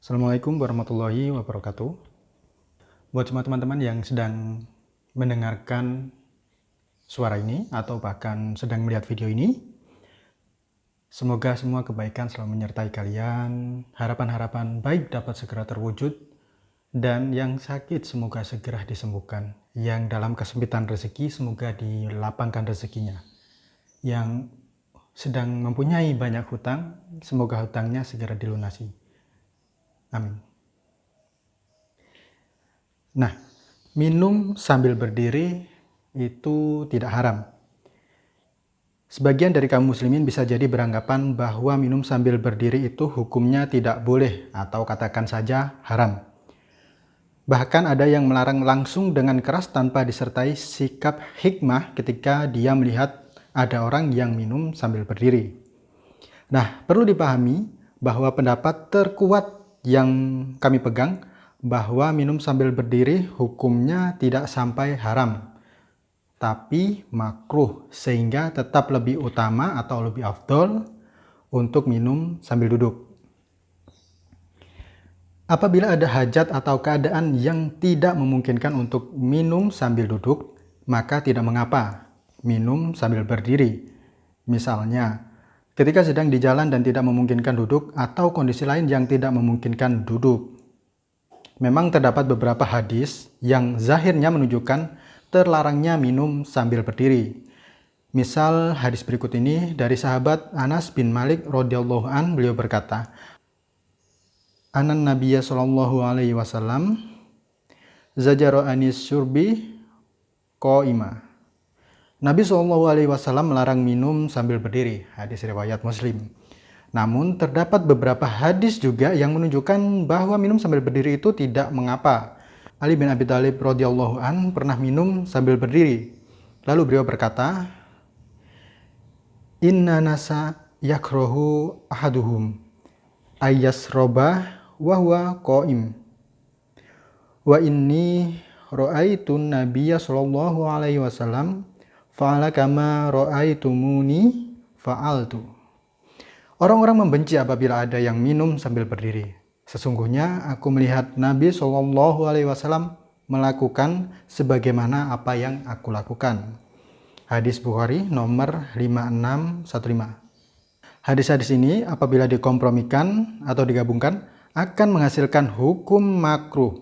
Assalamualaikum warahmatullahi wabarakatuh. Buat semua teman-teman yang sedang mendengarkan suara ini atau bahkan sedang melihat video ini, semoga semua kebaikan selalu menyertai kalian, harapan-harapan baik dapat segera terwujud, dan yang sakit semoga segera disembuhkan, yang dalam kesempitan rezeki semoga dilapangkan rezekinya, yang sedang mempunyai banyak hutang semoga hutangnya segera dilunasi. Amin. Nah, minum sambil berdiri itu tidak haram. Sebagian dari kaum muslimin bisa jadi beranggapan bahwa minum sambil berdiri itu hukumnya tidak boleh atau katakan saja haram. Bahkan ada yang melarang langsung dengan keras tanpa disertai sikap hikmah ketika dia melihat ada orang yang minum sambil berdiri. Nah, perlu dipahami bahwa pendapat terkuat yang kami pegang bahwa minum sambil berdiri hukumnya tidak sampai haram, tapi makruh, sehingga tetap lebih utama atau lebih afdol untuk minum sambil duduk. Apabila ada hajat atau keadaan yang tidak memungkinkan untuk minum sambil duduk, maka tidak mengapa minum sambil berdiri. Misalnya, ketika sedang di jalan dan tidak memungkinkan duduk, atau kondisi lain yang tidak memungkinkan duduk. Memang terdapat beberapa hadis yang zahirnya menunjukkan terlarangnya minum sambil berdiri. Misal hadis berikut ini dari sahabat Anas bin Malik radhiyallahu an, beliau berkata, Anan Nabiyya sallallahu alaihi wasallam zajara anis syurbi qaima. Nabi SAW melarang minum sambil berdiri, hadis riwayat Muslim. Namun terdapat beberapa hadis juga yang menunjukkan bahwa minum sambil berdiri itu tidak mengapa. Ali bin Abi Thalib radhiyallahu an pernah minum sambil berdiri. Lalu beliau berkata, Inna nasa yakrohu ahaduhum ayyasroba wa huwa qaim. Wa inni ra'aitun nabiyya sallallahu alaihi wasallam fa'ala kama ra'aitumuni fa'altu. Orang-orang membenci apabila ada yang minum sambil berdiri. Sesungguhnya aku melihat Nabi SAW melakukan sebagaimana apa yang aku lakukan. Hadis Bukhari nomor 5615. Hadis-hadis ini apabila dikompromikan atau digabungkan akan menghasilkan hukum makruh.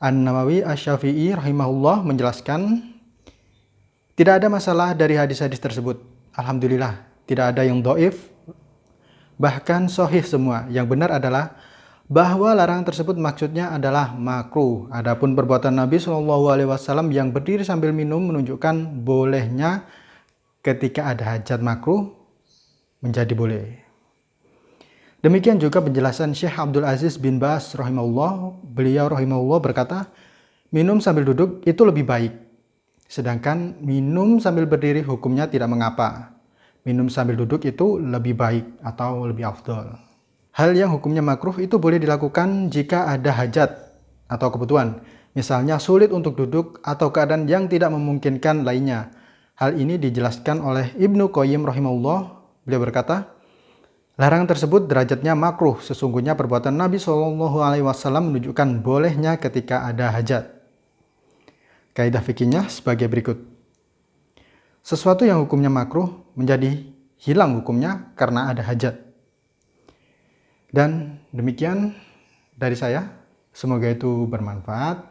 An-Nawawi Asy-Syafi'i rahimahullah menjelaskan, tidak ada masalah dari hadis-hadis tersebut. Alhamdulillah, tidak ada yang dhaif, bahkan sahih semua. Yang benar adalah bahwa larangan tersebut maksudnya adalah makruh. Adapun perbuatan Nabi SAW yang berdiri sambil minum menunjukkan bolehnya ketika ada hajat, makruh menjadi boleh. Demikian juga penjelasan Syekh Abdul Aziz bin Baz rahimahullah. Beliau rahimahullah berkata, minum sambil duduk itu lebih baik. Sedangkan minum sambil berdiri hukumnya tidak mengapa. Minum sambil duduk itu lebih baik atau lebih afdol. Hal yang hukumnya makruh itu boleh dilakukan jika ada hajat atau kebutuhan. Misalnya sulit untuk duduk atau keadaan yang tidak memungkinkan lainnya. Hal ini dijelaskan oleh Ibnu Qayyim rahimahullah. Beliau berkata, larangan tersebut derajatnya makruh. Sesungguhnya perbuatan Nabi SAW menunjukkan bolehnya ketika ada hajat. Kaidah fikihnya sebagai berikut. Sesuatu yang hukumnya makruh menjadi hilang hukumnya karena ada hajat. Dan demikian dari saya. Semoga itu bermanfaat.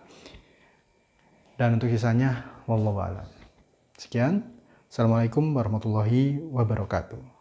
Dan untuk sisanya, wallahu a'lam. Sekian. Assalamualaikum warahmatullahi wabarakatuh.